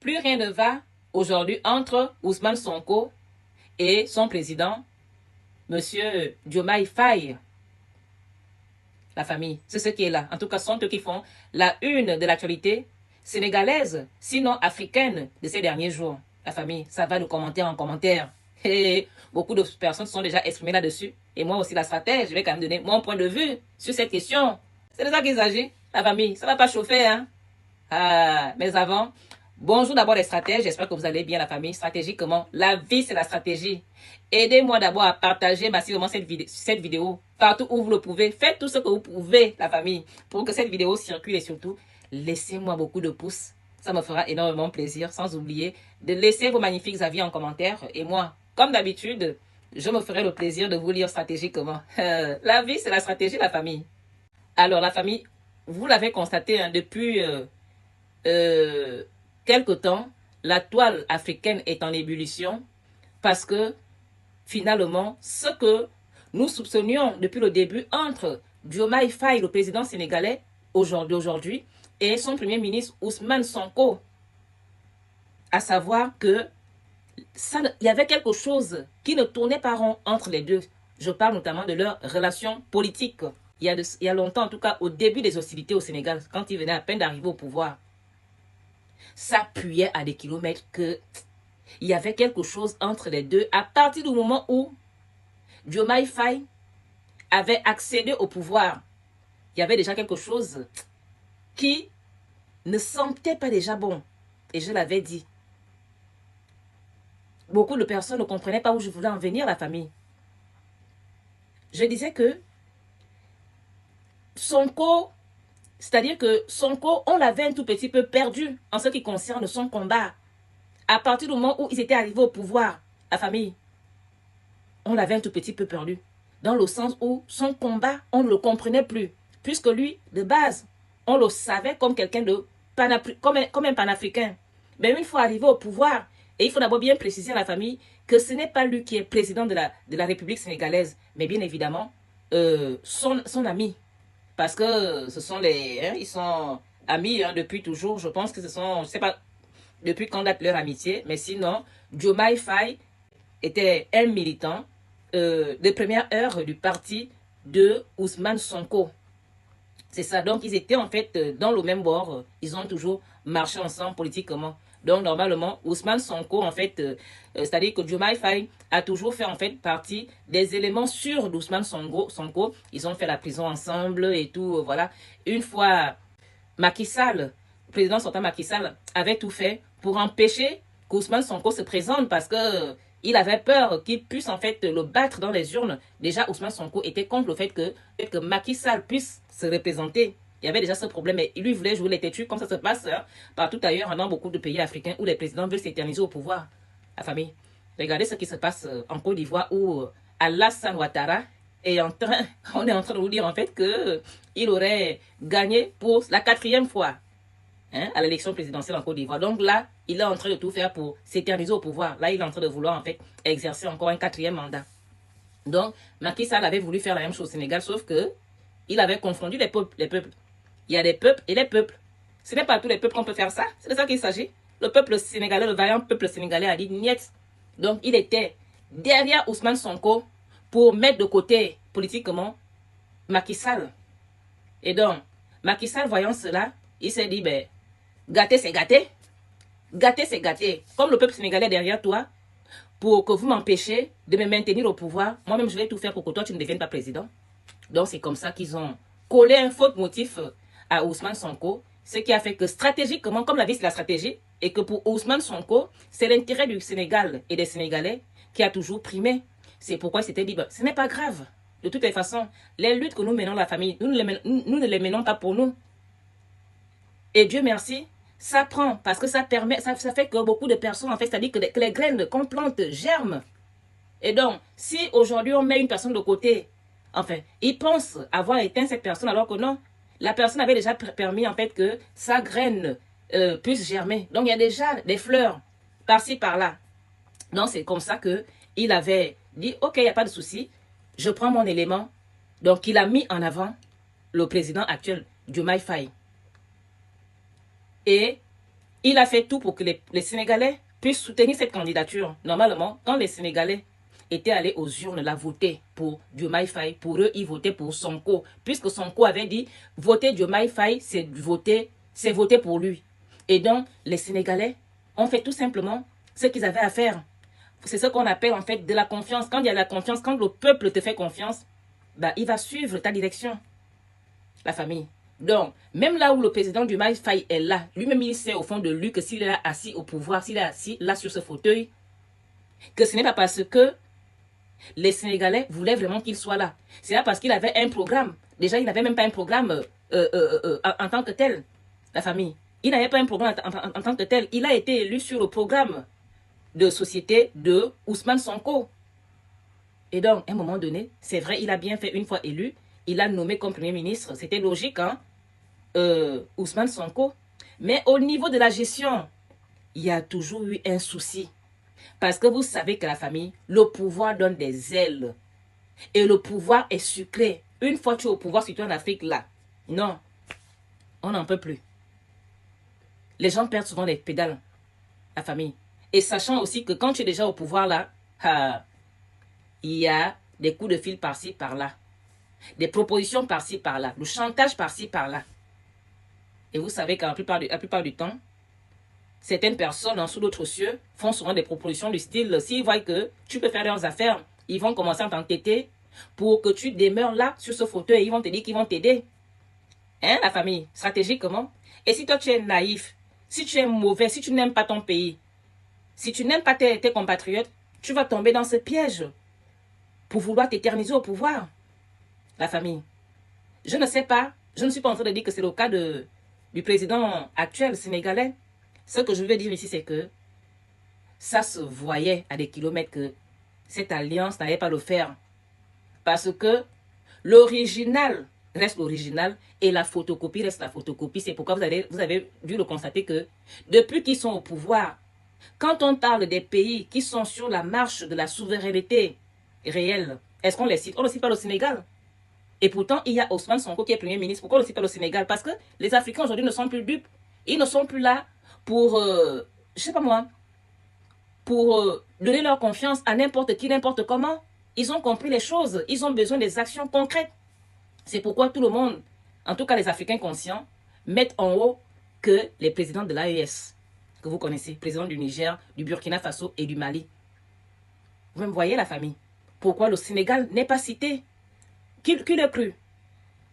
plus rien ne va aujourd'hui entre Ousmane Sonko et son président, Monsieur Diomaye Faye. La famille, c'est ce qui est là. En tout cas, ce sont eux qui font la une de l'actualité sénégalaise, sinon africaine, de ces derniers jours. La famille, ça va nous commenter en commentaire. Et beaucoup de personnes se sont déjà exprimées là-dessus. Et moi aussi, la stratège, je vais quand même donner mon point de vue sur cette question. C'est de ça qu'il s'agit. La famille, ça ne va pas chauffer, hein. Mais avant, bonjour d'abord les stratèges, j'espère que vous allez bien la famille. Stratégie comment? La vie c'est la stratégie. Aidez-moi d'abord à partager massivement cette vidéo partout où vous le pouvez. Faites tout ce que vous pouvez la famille pour que cette vidéo circule et surtout laissez-moi beaucoup de pouces. Ça me fera énormément plaisir, sans oublier de laisser vos magnifiques avis en commentaire. Et moi, comme d'habitude, je me ferai le plaisir de vous lire stratégiquement. La vie c'est la stratégie la famille. Alors la famille, vous l'avez constaté hein, depuis quelque temps, la toile africaine est en ébullition parce que finalement, ce que nous soupçonnions depuis le début entre Diomaye Faye, le président sénégalais d'aujourd'hui, et son premier ministre Ousmane Sonko, à savoir que il y avait quelque chose qui ne tournait pas rond entre les deux. Je parle notamment de leur relation politique. Il y a longtemps, en tout cas au début des hostilités au Sénégal, quand ils venaient à peine d'arriver au pouvoir, s'appuyait à des kilomètres que il y avait quelque chose entre les deux à partir du moment où Diomaye Faye avait accédé au pouvoir. Il y avait déjà quelque chose qui ne sentait pas déjà bon. Et je l'avais dit. Beaucoup de personnes ne comprenaient pas où je voulais en venir, la famille. Je disais que Sonko, c'est-à-dire que Sonko, on l'avait un tout petit peu perdu en ce qui concerne son combat. À partir du moment où ils étaient arrivés au pouvoir, la famille, on l'avait un tout petit peu perdu. Dans le sens où son combat, on ne le comprenait plus. Puisque lui, de base, on le savait comme quelqu'un de comme un panafricain. Mais une fois arrivé au pouvoir, et il faut d'abord bien préciser à la famille que ce n'est pas lui qui est président de la République sénégalaise, mais bien évidemment son ami. Parce que ce sont ils sont amis depuis toujours. Je pense que ce sont, je ne sais pas depuis quand date leur amitié, mais sinon, Diomaye Faye était un militant de première heure du parti de Ousmane Sonko. C'est ça. Donc, ils étaient en fait dans le même bord. Ils ont toujours marché ensemble politiquement. Donc, normalement, Ousmane Sonko, en fait, c'est-à-dire que Diomaye Faye a toujours fait en fait partie des éléments sûrs d'Ousmane Sonko. Ils ont fait la prison ensemble et tout. Voilà. Une fois, Macky Sall, le président sortant Macky Sall, avait tout fait pour empêcher qu'Ousmane Sonko se présente parce que il avait peur qu'il puisse en fait le battre dans les urnes. Déjà, Ousmane Sonko était contre le fait que Macky Sall puisse se représenter. Il y avait déjà ce problème, mais lui voulait jouer les têtus, comme ça se passe hein, partout ailleurs, dans beaucoup de pays africains où les présidents veulent s'éterniser au pouvoir. La famille. Regardez ce qui se passe en Côte d'Ivoire où Alassane Ouattara est on est en train de vous dire en fait qu'il aurait gagné pour la 4e fois hein, à l'élection présidentielle en Côte d'Ivoire. Donc là, il est en train de tout faire pour s'éterniser au pouvoir. Là, il est en train de vouloir en fait exercer encore un 4e mandat. Donc, Macky Sall avait voulu faire la même chose au Sénégal, sauf que il avait confondu les peuples. Il y a des peuples et les peuples. Ce n'est pas tous les peuples qu'on peut faire ça. C'est de ça qu'il s'agit. Le peuple sénégalais, le vaillant peuple sénégalais a dit niet. Donc, il était derrière Ousmane Sonko pour mettre de côté politiquement Macky Sall. Et donc, Macky Sall, voyant cela, il s'est dit, ben, gâter, c'est gâter. Gâter, c'est gâter. Comme le peuple sénégalais est derrière toi, pour que vous m'empêchiez de me maintenir au pouvoir, moi-même, je vais tout faire pour que toi, tu ne deviennes pas président. Donc, c'est comme ça qu'ils ont collé un faux motif à Ousmane Sonko, ce qui a fait que stratégiquement, comme la vie, c'est la stratégie, et que pour Ousmane Sonko, c'est l'intérêt du Sénégal et des Sénégalais qui a toujours primé. C'est pourquoi il s'était dit, ben, ce n'est pas grave. De toutes les façons, les luttes que nous menons la famille, nous ne les menons pas pour nous. Et Dieu merci, ça prend, parce que ça permet, ça fait que beaucoup de personnes, en fait, c'est-à-dire que les graines qu'on plante germent. Et donc, si aujourd'hui on met une personne de côté, enfin, ils pensent avoir éteint cette personne alors que non, la personne avait déjà permis en fait que sa graine puisse germer. Donc, il y a déjà des fleurs par-ci, par-là. Donc, c'est comme ça que il avait dit, ok, il n'y a pas de souci, je prends mon élément. Donc, il a mis en avant le président actuel, Diomaye Faye. Et Il a fait tout pour que les Sénégalais puissent soutenir cette candidature. Normalement, quand les Sénégalais étaient allés aux urnes la voter pour Diomaye Faye, pour eux, ils votaient pour Sonko. Puisque Sonko avait dit, voter Diomaye Faye, c'est voter pour lui. Et donc, les Sénégalais ont fait tout simplement ce qu'ils avaient à faire. C'est ce qu'on appelle en fait de la confiance. Quand il y a la confiance, quand le peuple te fait confiance, bah, il va suivre ta direction, la famille. Donc, même là où le président Diomaye Faye est là, lui-même il sait au fond de lui que s'il est assis au pouvoir, s'il est assis là sur ce fauteuil, que ce n'est pas parce que les Sénégalais voulaient vraiment qu'il soit là. C'est là parce qu'il avait un programme. Déjà, il n'avait même pas un programme en tant que tel, la famille. Il n'avait pas un programme en tant que tel. Il a été élu sur le programme de société de Ousmane Sonko. Et donc, à un moment donné, c'est vrai, il a bien fait une fois élu. Il a nommé comme Premier ministre. C'était logique, hein, Ousmane Sonko. Mais au niveau de la gestion, il y a toujours eu un souci. Parce que vous savez que la famille, le pouvoir donne des ailes. Et le pouvoir est sucré. Une fois que tu es au pouvoir, surtout en Afrique, là, non, on n'en peut plus. Les gens perdent souvent les pédales, la famille. Et sachant aussi que quand tu es déjà au pouvoir, là, il y a des coups de fil par-ci, par-là. Des propositions par-ci, par-là. Le chantage par-ci, par-là. Et vous savez qu'à la plupart du temps, certaines personnes, sous d'autres cieux, font souvent des propositions du style, s'ils voient que tu peux faire leurs affaires, ils vont commencer à t'entêter pour que tu demeures là, sur ce fauteuil, et ils vont te dire qu'ils vont t'aider. Hein, la famille? Stratégiquement. Et si toi, tu es naïf, si tu es mauvais, si tu n'aimes pas ton pays, si tu n'aimes pas tes compatriotes, tu vas tomber dans ce piège pour vouloir t'éterniser au pouvoir, la famille. Je ne sais pas, je ne suis pas en train de dire que c'est le cas du président actuel sénégalais. Ce que je veux dire ici, c'est que ça se voyait à des kilomètres que cette alliance n'allait pas le faire. Parce que l'original reste l'original et la photocopie reste la photocopie. C'est pourquoi vous avez dû le constater que depuis qu'ils sont au pouvoir, quand on parle des pays qui sont sur la marche de la souveraineté réelle, est-ce qu'on les cite? On ne cite pas le Sénégal. Et pourtant, il y a Ousmane Sonko qui est Premier ministre. Pourquoi on ne cite pas le Sénégal? Parce que les Africains aujourd'hui ne sont plus dupes. Ils ne sont plus là pour, je sais pas moi, pour donner leur confiance à n'importe qui, n'importe comment. Ils ont compris les choses. Ils ont besoin des actions concrètes. C'est pourquoi tout le monde, en tout cas les Africains conscients, mettent en haut que les présidents de l'AES, que vous connaissez, président du Niger, du Burkina Faso et du Mali. Vous me voyez la famille. Pourquoi le Sénégal n'est pas cité? Qui l'a cru?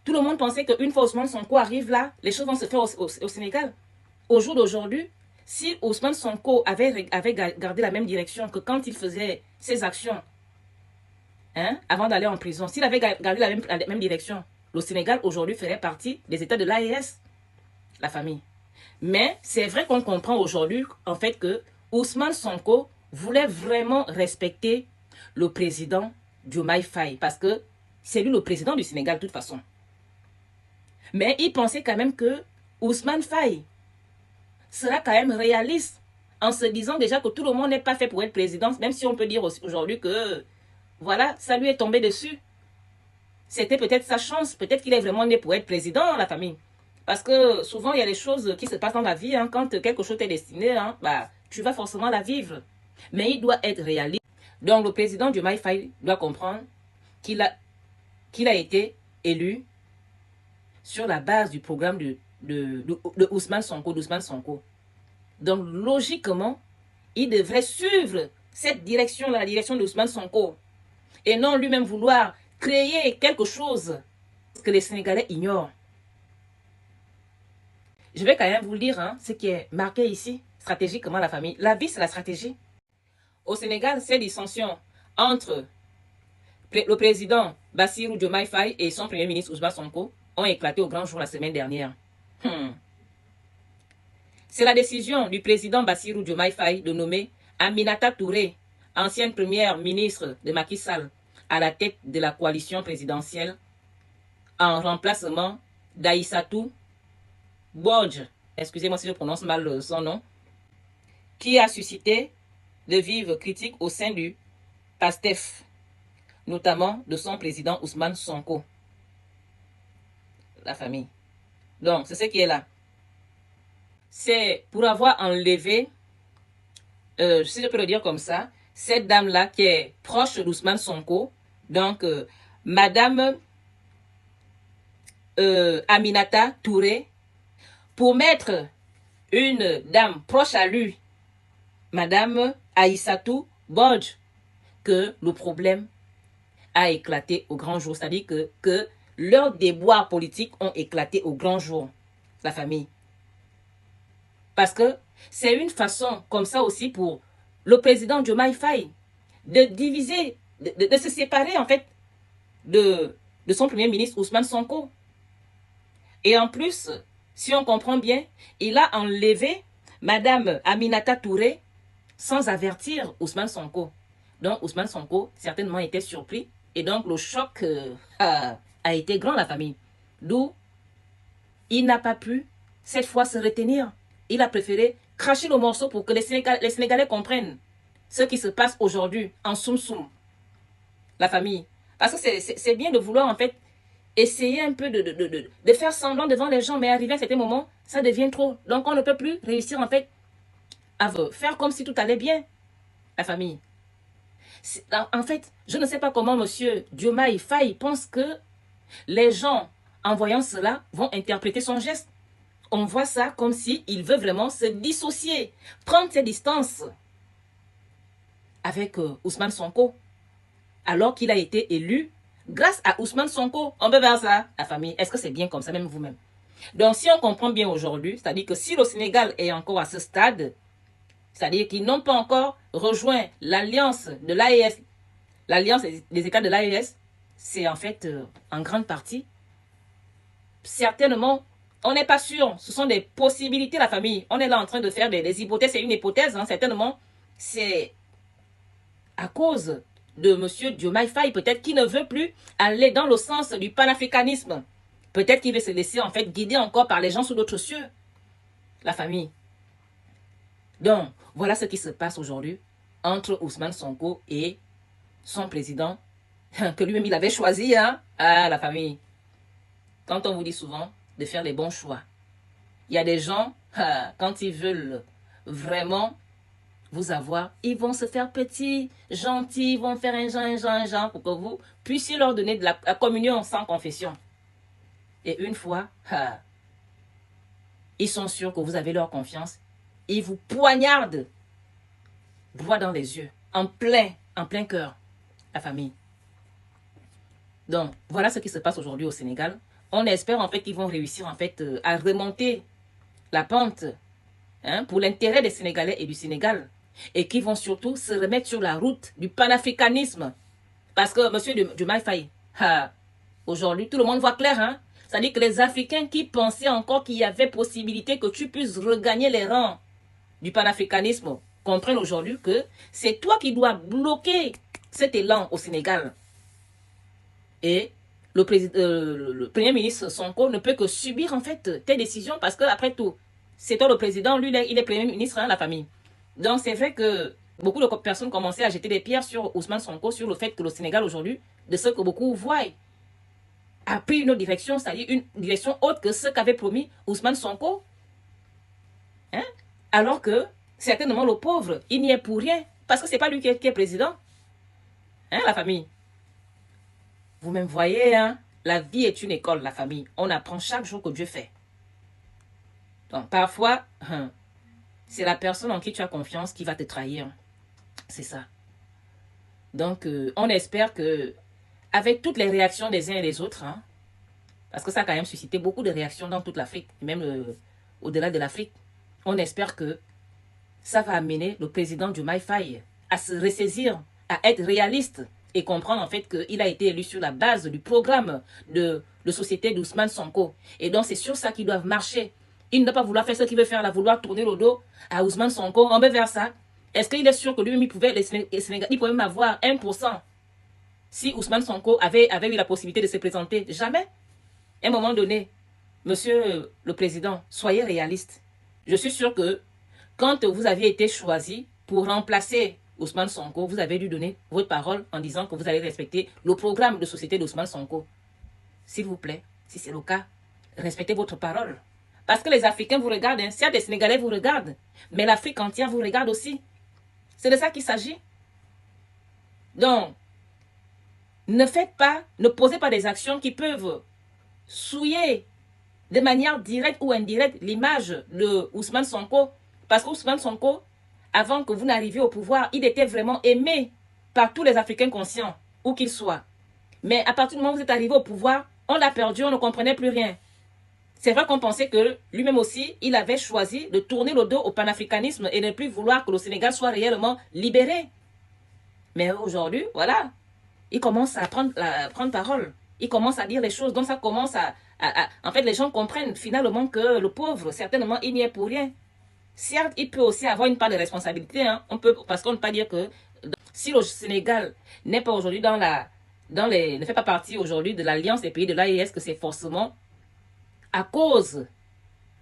Tout le monde pensait qu'une fois Ousmane Sonko arrive là, les choses vont se faire au Sénégal. Au jour d'aujourd'hui, si Ousmane Sonko avait gardé la même direction que quand il faisait ses actions, hein, avant d'aller en prison, s'il avait gardé la même direction, le Sénégal aujourd'hui ferait partie des États de l'AES, la famille. Mais c'est vrai qu'on comprend aujourd'hui, en fait, que Ousmane Sonko voulait vraiment respecter le président Diomaye Faye, parce que c'est lui le président du Sénégal de toute façon. Mais il pensait quand même que Ousmane Faye sera quand même réaliste, en se disant déjà que tout le monde n'est pas fait pour être président, même si on peut dire aujourd'hui que, voilà, ça lui est tombé dessus. C'était peut-être sa chance, peut-être qu'il est vraiment né pour être président, la famille. Parce que souvent, il y a des choses qui se passent dans la vie, hein, quand quelque chose t'est destiné, hein, bah, tu vas forcément la vivre. Mais il doit être réaliste. Donc, le président Diomaye Faye doit comprendre qu'il a été élu sur la base du programme de Ousmane Sonko, Donc, logiquement, il devrait suivre cette direction-là, la direction d'Ousmane Sonko, et non lui-même vouloir créer quelque chose que les Sénégalais ignorent. Je vais quand même vous lire hein, ce qui est marqué ici, stratégiquement la famille. La vie, c'est la stratégie. Au Sénégal, ces dissensions entre le président Bassirou Diomaye Faye et son premier ministre Ousmane Sonko ont éclaté au grand jour la semaine dernière. C'est la décision du président Bassirou Diomaye Faye de nommer Aminata Touré, ancienne première ministre de Macky Sall, à la tête de la coalition présidentielle, en remplacement d'Aïssatou Bodj, excusez-moi si je prononce mal son nom, qui a suscité de vives critiques au sein du PASTEF, notamment de son président Ousmane Sonko. La famille. Donc, c'est ce qui est là. c'est pour avoir enlevé, si je peux le dire comme ça, cette dame-là qui est proche d'Ousmane Sonko, donc Madame Aminata Touré, pour mettre une dame proche à lui, Madame Aïssatou Bodj, que le problème a éclaté au grand jour. C'est-à-dire que leurs déboires politiques ont éclaté au grand jour, la famille. Parce que c'est une façon comme ça aussi pour le président Diomaye Faye de diviser, de se séparer en fait de son premier ministre Ousmane Sonko. Et en plus, si on comprend bien, il a enlevé Madame Aminata Touré sans avertir Ousmane Sonko. Donc Ousmane Sonko certainement était surpris et donc le choc a été grand, la famille. D'où il n'a pas pu cette fois se retenir. Il a préféré cracher le morceau pour que les Sénégalais comprennent ce qui se passe aujourd'hui en Soum Soum, la famille. Parce que c'est bien de vouloir en fait essayer un peu de faire semblant devant les gens, mais arrivé à certains moments, ça devient trop. Donc on ne peut plus réussir en fait à faire comme si tout allait bien, la famille. En fait, je ne sais pas comment M. Diomaye Faye pense que les gens, en voyant cela, vont interpréter son geste. On voit ça comme s'il veut vraiment se dissocier, prendre ses distances avec Ousmane Sonko, alors qu'il a été élu grâce à Ousmane Sonko. On peut voir ça, la famille. Est-ce que c'est bien comme ça, même vous-même? Donc, si on comprend bien aujourd'hui, c'est-à-dire que si le Sénégal est encore à ce stade, c'est-à-dire qu'ils n'ont pas encore rejoint l'alliance de l'AES, l'alliance des États de l'AES, c'est en fait en grande partie, certainement, on n'est pas sûr. Ce sont des possibilités, la famille. On est là en train de faire des hypothèses. C'est une hypothèse, hein, certainement. C'est à cause de M. Diomaye Faye, peut-être qu'il ne veut plus aller dans le sens du panafricanisme. Peut-être qu'il veut se laisser en fait guider encore par les gens sous d'autres cieux. La famille. Donc, voilà ce qui se passe aujourd'hui entre Ousmane Sonko et son président, que lui-même il avait choisi, hein, à la famille. Quand on vous dit souvent de faire les bons choix, il y a des gens, quand ils veulent vraiment vous avoir, ils vont se faire petits, gentils, ils vont faire un genre, pour que vous puissiez leur donner de la communion sans confession. Et une fois, ils sont sûrs que vous avez leur confiance, ils vous poignardent droit dans les yeux, en plein cœur, la famille. Donc, voilà ce qui se passe aujourd'hui au Sénégal. On espère en fait qu'ils vont réussir en fait à remonter la pente, hein, pour l'intérêt des Sénégalais et du Sénégal. Et qui vont surtout se remettre sur la route du panafricanisme. Parce que M. Diomaye Faye, aujourd'hui, tout le monde voit clair. Hein? C'est-à-dire que les Africains qui pensaient encore qu'il y avait possibilité que tu puisses regagner les rangs du panafricanisme comprennent aujourd'hui que c'est toi qui dois bloquer cet élan au Sénégal. Et le Premier ministre Sonko ne peut que subir en fait tes décisions parce que après tout, c'est toi le président, lui il est Premier ministre, hein, la famille. Donc c'est vrai que beaucoup de personnes commençaient à jeter des pierres sur Ousmane Sonko, sur le fait que le Sénégal aujourd'hui, de ce que beaucoup voient, a pris une autre direction, c'est-à-dire une direction autre que ce qu'avait promis Ousmane Sonko. Hein? Alors que, certainement, le pauvre, il n'y est pour rien, parce que c'est pas lui qui est président. Hein, la famille? Vous-même voyez, hein, la vie est une école, la famille. On apprend chaque jour que Dieu fait. Donc, parfois, c'est la personne en qui tu as confiance qui va te trahir. C'est ça. Donc, on espère que, avec toutes les réactions des uns et des autres, hein, parce que ça a quand même suscité beaucoup de réactions dans toute l'Afrique, même au-delà de l'Afrique, on espère que ça va amener le président Diomaye Faye à se ressaisir, à être réaliste et comprendre en fait qu'il a été élu sur la base du programme de société d'Ousmane Sonko. Et donc, c'est sur ça qu'ils doivent marcher. Il ne doit pas vouloir faire ce qu'il veut faire, là, vouloir tourner le dos à Ousmane Sonko. On veut vers ça. Est-ce qu'il est sûr que lui-même, il pouvait même avoir 1% si Ousmane Sonko avait eu la possibilité de se présenter? Jamais. À un moment donné, monsieur le président, soyez réaliste. Je suis sûr que quand vous aviez été choisi pour remplacer Ousmane Sonko, vous avez dû donner votre parole en disant que vous allez respecter le programme de société d'Ousmane Sonko. S'il vous plaît, si c'est le cas, respectez votre parole. Parce que les Africains vous regardent, hein. Certes, les Sénégalais vous regardent, mais l'Afrique entière vous regarde aussi. C'est de ça qu'il s'agit. Donc, ne posez pas des actions qui peuvent souiller de manière directe ou indirecte l'image de Ousmane Sonko. Parce qu'Ousmane Sonko, avant que vous n'arriviez au pouvoir, il était vraiment aimé par tous les Africains conscients, où qu'ils soient. Mais à partir du moment où vous êtes arrivé au pouvoir, on l'a perdu, on ne comprenait plus rien. C'est vrai qu'on pensait que lui-même aussi, il avait choisi de tourner le dos au panafricanisme et de ne plus vouloir que le Sénégal soit réellement libéré. Mais aujourd'hui, voilà, il commence à prendre parole. Il commence à dire les choses. Donc ça commence en fait, les gens comprennent finalement que le pauvre, certainement, il n'y est pour rien. Certes, il peut aussi avoir une part de responsabilité. Hein. Parce qu'on ne peut pas dire que si le Sénégal n'est pas aujourd'hui ne fait pas partie aujourd'hui de l'alliance des pays de l'AES, que c'est forcément à cause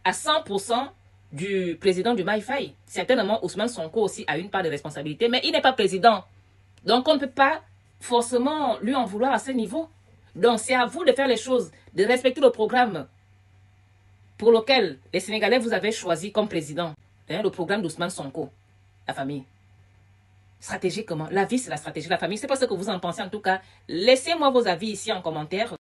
à 100% du président du Maïfaï. Certainement, Ousmane Sonko aussi a une part de responsabilité, mais il n'est pas président. Donc, on ne peut pas forcément lui en vouloir à ce niveau. Donc, c'est à vous de faire les choses, de respecter le programme pour lequel les Sénégalais vous avez choisi comme président. Hein, le programme d'Ousmane Sonko, la famille. Stratégiquement, la vie, c'est la stratégie de la famille. C'est pas ce que vous en pensez en tout cas. Laissez-moi vos avis ici en commentaire.